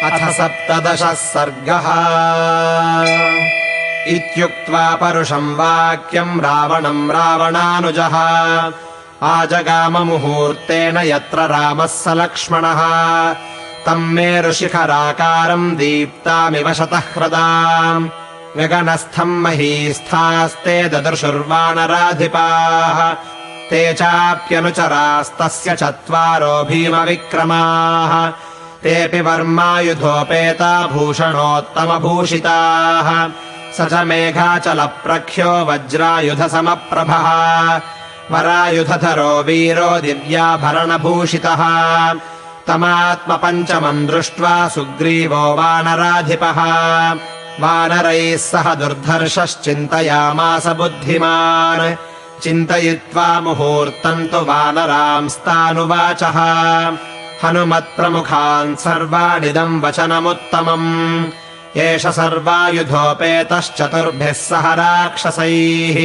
अथ 17 सर्गः। इत्युक्त्वा परुषम् वाक्यम् रावणम् रावणानुजः आजगाम मुहूर्तेन यत्र रामः स लक्ष्मणः तम् मेरुशिखराकारम् दीप्तामिव शतह्रदाम् गगनस्थम् महीस्थास्ते ददृशुर्वानराधिपाः ते चाप्यनुचरास्तस्य 4 भीमविक्रमाः तेऽपि वर्मायुधोपेता भूषणोत्तमभूषिताः स च मेघाचलप्रख्यो वज्रायुधसमप्रभः वरायुधधरो वीरो दिव्याभरणभूषितः तमात्मपञ्चमम् दृष्ट्वा सुग्रीवो वानराधिपः वानरैः सह दुर्धर्षश्चिन्तयामास बुद्धिमान् चिन्तयित्वा मुहूर्तम् तु वानरांस्तानुवाचः हनुमत्प्रमुखान् सर्वाणिदम् वचनमुत्तमम् एष सर्वायुधोपेतश्चतुर्भिः सह राक्षसैः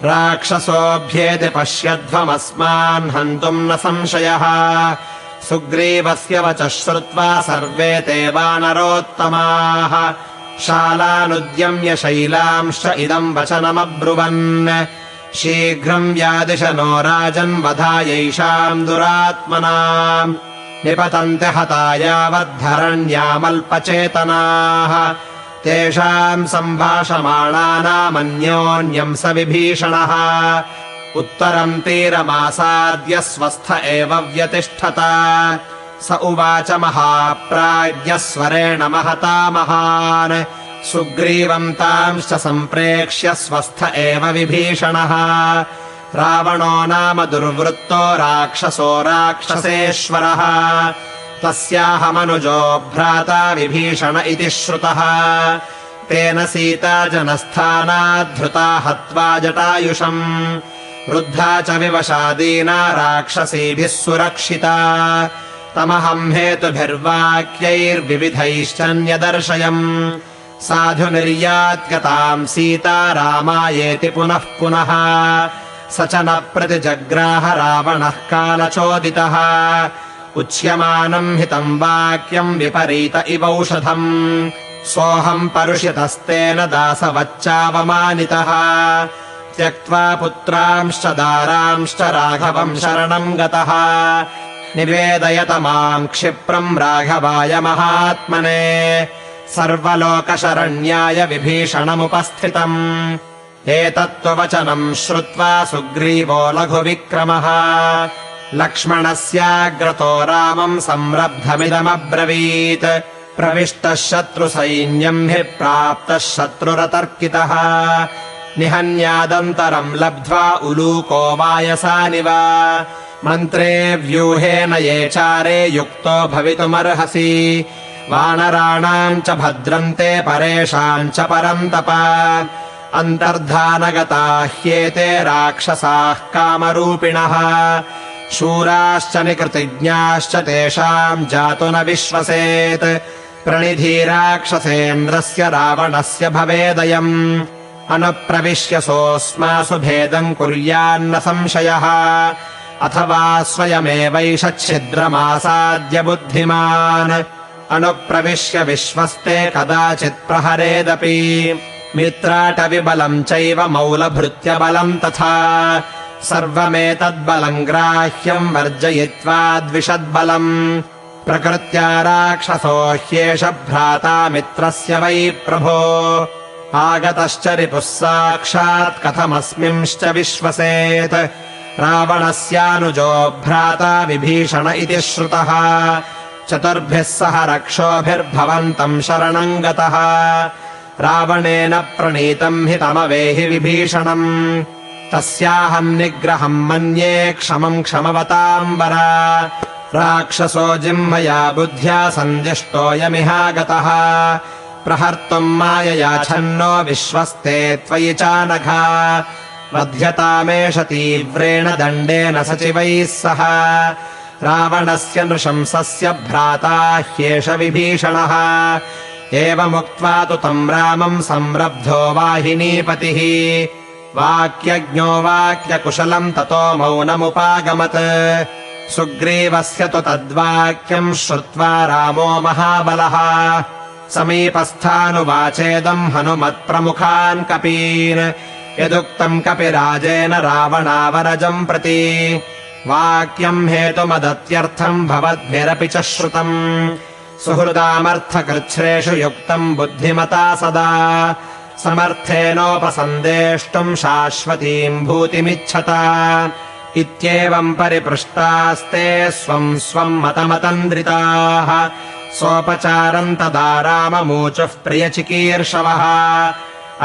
राक्षसोऽभ्येति पश्यध्वमस्मान् हन्तुम् न संशयः सुग्रीवस्य वचः श्रुत्वा सर्वे ते वानरोत्तमाः शालानुद्यम्य शैलांश्च इदम् वचनमब्रुवन् शीघ्रम् व्यादिश नो राजन् वधायैषाम् दुरात्मनाम् निपतन्ति हता यावद्धरण्यामल्पचेतनाः तेषाम् सम्भाषमाणानामन्योन्यम् स विभीषणः उत्तरम् तीरमासाद्य स्वस्थ एव व्यतिष्ठत स उवाच महाप्राज्ञः स्वरेण महता महान् सुग्रीवम् तांश्च सम्प्रेक्ष्य स्वस्थ एव विभीषणः रावणो नाम दुर्वृत्तो राक्षसो राक्षसेश्वरः तस्याहमनुजो भ्राता विभीषण इति श्रुतः तेन सीता जनस्थानाद्धृता हत्वा जटायुषम् वृद्धा च विवशादीना राक्षसीभिः सुरक्षिता तमहम् हेतुभिर्वाक्यैर्विविधैश्चन्यदर्शयम् साधु निर्यात्यताम् सीता रामायेति पुनः पुनः स च न प्रतिजग्राह रावणः कालचोदितः उच्यमानम् हितम् वाक्यम् विपरीत इवौषधम् सोऽहम् परुषितस्तेन दासवच्चावमानितः त्यक्त्वा पुत्रांश्च दारांश्च राघवम् शरणम् गतः निवेदयत माम् क्षिप्रम् राघवाय महात्मने सर्वलोकशरण्याय विभीषणमुपस्थितम् एतत्त्ववचनम् श्रुत्वा सुग्रीवो लघुविक्रमः लक्ष्मणस्याग्रतो रामम् संरब्धमिदमब्रवीत् प्रविष्टः शत्रुसैन्यम् हि प्राप्तः शत्रुरतर्कितः निहन्यादन्तरम् लब्ध्वा उलूको वायसानिव मन्त्रे व्यूहेन ये चारे युक्तो भवितुमर्हसि वानराणाम् च भद्रन्ते परेषाम् च परन्तप अन्तर्धानगता ह्येते राक्षसाः कामरूपिणः शूराश्च निकृतिज्ञाश्च तेषाम् जातु न विश्वसेत् प्रणिधी राक्षसेन्द्रस्य रावणस्य भवेदयम् अनुप्रविश्य सोऽस्मासु भेदम् कुर्यान्न संशयः अथवा स्वयमेवैष छिद्रमासाद्य बुद्धिमान् अनुप्रविश्य विश्वस्ते कदाचित् प्रहरेदपि मित्राटविबलम् चैव मौलभृत्यबलम् तथा सर्वमेतद्बलम् ग्राह्यम् वर्जयित्वा द्विषद्बलम् प्रकृत्या राक्षसो ह्येष भ्राता मित्रस्य वै प्रभो आगतश्च रिपुः साक्षात् कथमस्मिंश्च विश्वसेत् रावणस्यानुजो भ्राता विभीषण इति श्रुतः चतुर्भिः सह रक्षोभिर्भवन्तम् शरणम् गतः रावणेन प्रणीतम् हि तमवेहि विभीषणम् तस्याहम् निग्रहम् मन्ये क्षमम् क्षमवताम्बर राक्षसो जिह्मया बुद्ध्या सन्दिष्टोऽयमिहागतः प्रहर्तुम् मायया छन्नो विश्वस्ते त्वयि चानघ वध्यतामेष तीव्रेण दण्डेन सचिवैः सह रावणस्य नृशंसस्य भ्राता ह्येष विभीषणः एवमुक्त्वा तु तम् रामम् संरब्धो वाहिनीपतिः वाक्यज्ञो वाक्यकुशलम् ततो मौनमुपागमत् सुग्रीवस्य तु तद्वाक्यम् श्रुत्वा रामो महाबलः समीपस्थानुवाचेदम् हनुमत्प्रमुखान् कपीन् यदुक्तम् कपिराजेन रावणावरजम् प्रति वाक्यम् हेतुमदत्यर्थम् भवद्भिरपि च श्रुतम् सुहृदामर्थकृच्छ्रेषु युक्तम् बुद्धिमता सदा समर्थेनोपसन्देष्टुम् शाश्वतीम् भूतिमिच्छता इत्येवम् परिपृष्टास्ते स्वम् स्वम् मतमतन्द्रिताः सोपचारम् तदा राममूचुः प्रियचिकीर्षवः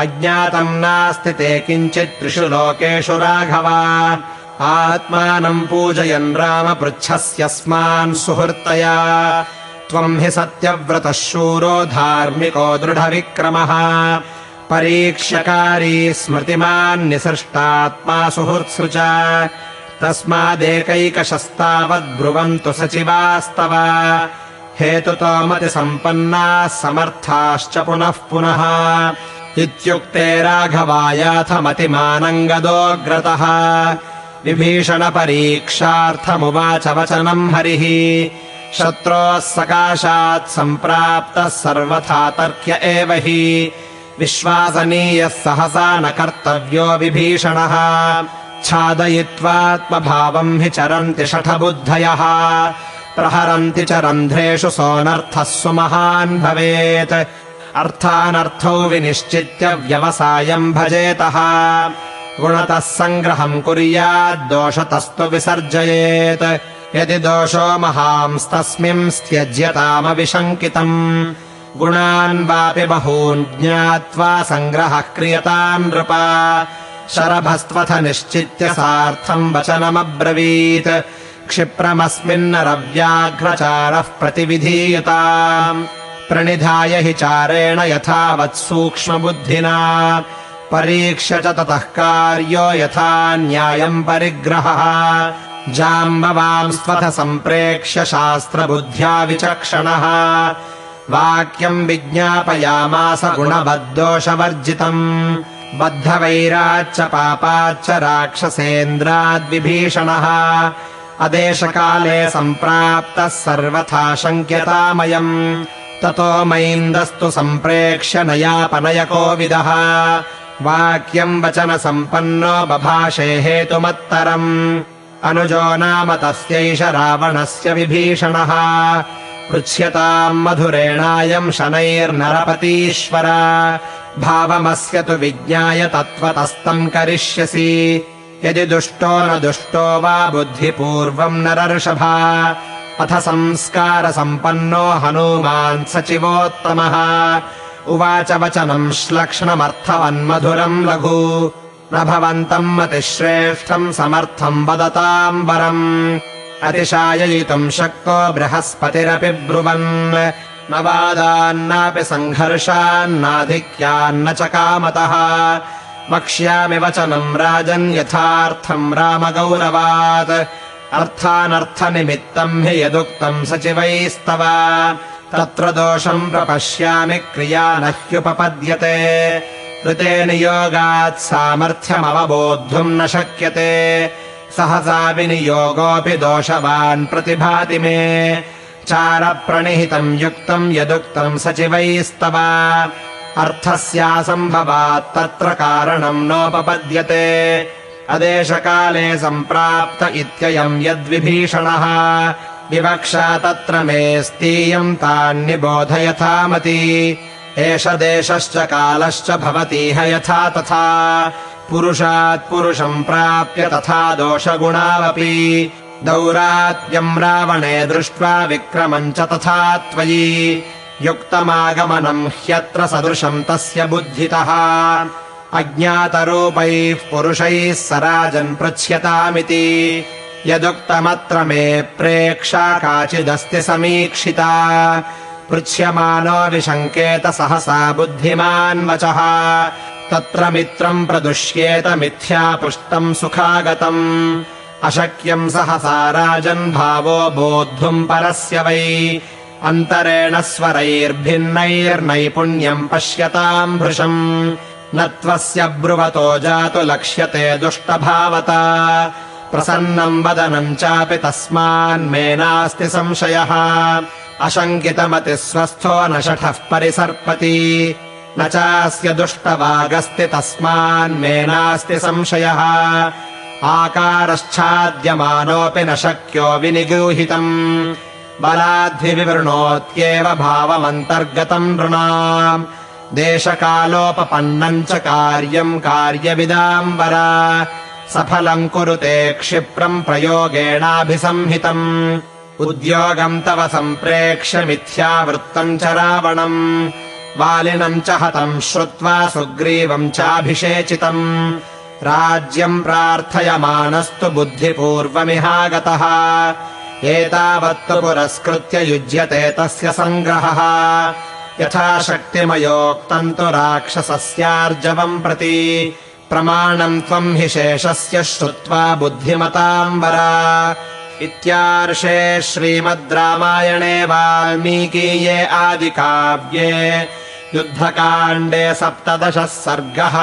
अज्ञातम् नास्ति ते किञ्चित् त्रिषु लोकेषु राघव आत्मानम् पूजयन् राम पृच्छस्यस्मान् सुहृत्तया त्वम् हि सत्यव्रतः शूरो धार्मिको दृढविक्रमः परीक्ष्यकारी स्मृतिमान् निसृष्टात्मा सुहृत्सु च तस्मादेकैकशस्तावद्ब्रुवन्तु सचिवास्तव हेतुतो मतिसम्पन्नाः समर्थाश्च पुनः पुनः इत्युक्ते राघवायाथ मतिमानङ्गदोऽग्रतः विभीषणपरीक्षार्थमुवाच वचनम् हरिः शत्रोः सकाशात् सम्प्राप्तः सर्वथा तर्क्य एव हि विश्वासनीयः सहसा न कर्तव्यो विभीषणः छादयित्वात्मभावम् हि चरन्ति शठबुद्धयः प्रहरन्ति च रन्ध्रेषु सोऽनर्थः सुमहान् भवेत् अर्थानर्थौ विनिश्चित्य व्यवसायम् भजेतः गुणतः सङ्ग्रहम् कुर्यात् दोषतस्तु विसर्जयेत् यदि दोषो महांस्तस्मिन् त्यज्यतामविशङ्कितम् गुणान् वापि बहून् ज्ञात्वा सङ्ग्रहः क्रियताम् नृप शरभस्त्वथ निश्चित्य सार्थम् वचनमब्रवीत् क्षिप्रमस्मिन्नरव्याघ्रचारः प्रतिविधीयताम् प्रणिधाय हि चारेण यथावत् सूक्ष्मबुद्धिना परीक्ष्य च ततः कार्यो यथा न्यायम् परिग्रहः जाम्बवांस्त्वथ सम्प्रेक्ष्य शास्त्रबुद्ध्या विचक्षणः वाक्यम् विज्ञापयामास गुणवद्दोषवर्जितम् बद्धवैराच्च पापाच्च राक्षसेन्द्राद्विभीषणः अदेशकाले सम्प्राप्तः सर्वथा शङ्क्यतामयम् ततो मैन्दस्तु सम्प्रेक्ष्य नयापनयकोविदः वाक्यम् वचनसम्पन्नो बभाषे हेतुमत्तरम् अनुजो नाम तस्यैष रावणस्य विभीषणः पृच्छ्यताम् मधुरेणायम् शनैर्नरपतीश्वर भावमस्य तु विज्ञाय तत्त्वतस्तम् करिष्यसि यदि दुष्टो न दुष्टो वा बुद्धिपूर्वम् नरर्षभा अथ संस्कारसम्पन्नो हनूमान् सचिवोत्तमः उवाच वचनम् श्लक्ष्णमर्थवन्मधुरम् लघु न भवन्तम् मतिश्रेष्ठम् समर्थम् वदताम् वरम् अतिशाययितुम् शक्तो बृहस्पतिरपि ब्रुवन् न वादान्नापि सङ्घर्षान्नाधिक्यान्न च कामतः वक्ष्यामि वचनम् राजन् यथार्थम् रामगौरवात् अर्थानर्थनिमित्तम् हि यदुक्तम् सचिवैस्तव तत्र दोषम् प्रपश्यामि क्रिया न ह्युपपद्यते ऋते नियोगात् सामर्थ्यमवबोद्धुम् न शक्यते सहसा विनियोगोऽपि दोषवान् प्रतिभाति मे चारप्रणिहितम् युक्तम् यदुक्तम् सचिवैस्तव अर्थस्यासम्भवात् तत्र कारणम् नोपपद्यते अदेशकाले सम्प्राप्त इत्ययम् यद्विभीषणः विवक्षा तत्र मे स्तीयम् तान्निबोधयथामति एष देशश्च कालश्च भवतीह यथा तथा पुरुषात् पुरुषम् प्राप्य तथा दोषगुणावपि दौरात्म्यम् रावणे दृष्ट्वा विक्रमम् च तथा त्वयि युक्तमागमनम् ह्यत्र सदृशम् तस्य बुद्धितः अज्ञातरूपैः पुरुषैः स राजन् पृच्छ्यतामिति यदुक्तमत्र मे प्रेक्षा काचिदस्ति समीक्षिता पृच्छ्यमानो विशङ्केत सहसा बुद्धिमान् वचः तत्र मित्रम् प्रदुष्येत मिथ्या पुष्टम् सुखागतम् अशक्यम् सहसा राजन् भावो बोद्धुम् परस्य वै अन्तरेण स्वरैर्भिन्नैर्नैपुण्यम् पश्यताम् भृशम् न त्वस्य ब्रुवतो जातु लक्ष्यते दुष्टभावता प्रसन्नम् वदनम् चापि तस्मान्मे नास्ति संशयः अशङ्कितमतिः स्वस्थो न शठः परिसर्पति न चास्य दुष्टवागस्ति तस्मान्मे नास्ति संशयः आकारश्चाद्यमानोऽपि न शक्यो विनिगूहितम् बलाद्विवृणोत्येव भावमन्तर्गतम् नृणाम् देशकालोपपन्नम् च कार्यम् कार्यविदाम्बर सफलम् कुरुते क्षिप्रम् प्रयोगेणाभिसंहितम् उद्योगम् तव सम्प्रेक्ष्य मिथ्यावृत्तम् च रावणम् वालिनम् च हतम् श्रुत्वा सुग्रीवम् चाभिषेचितम् राज्यम् प्रार्थयमानस्तु बुद्धिपूर्वमिहागतः एतावत्तु पुरस्कृत्य युज्यते तस्य सङ्ग्रहः यथाशक्तिमयोक्तम् तु राक्षसस्यार्जवम् प्रति प्रमाणम् त्वम् हि शेषस्य श्रुत्वा बुद्धिमताम् वर इत्यार्षे श्रीमद् रामायणे वाल्मीकीये आदिकाव्ये युद्धकाण्डे 17 सर्गः।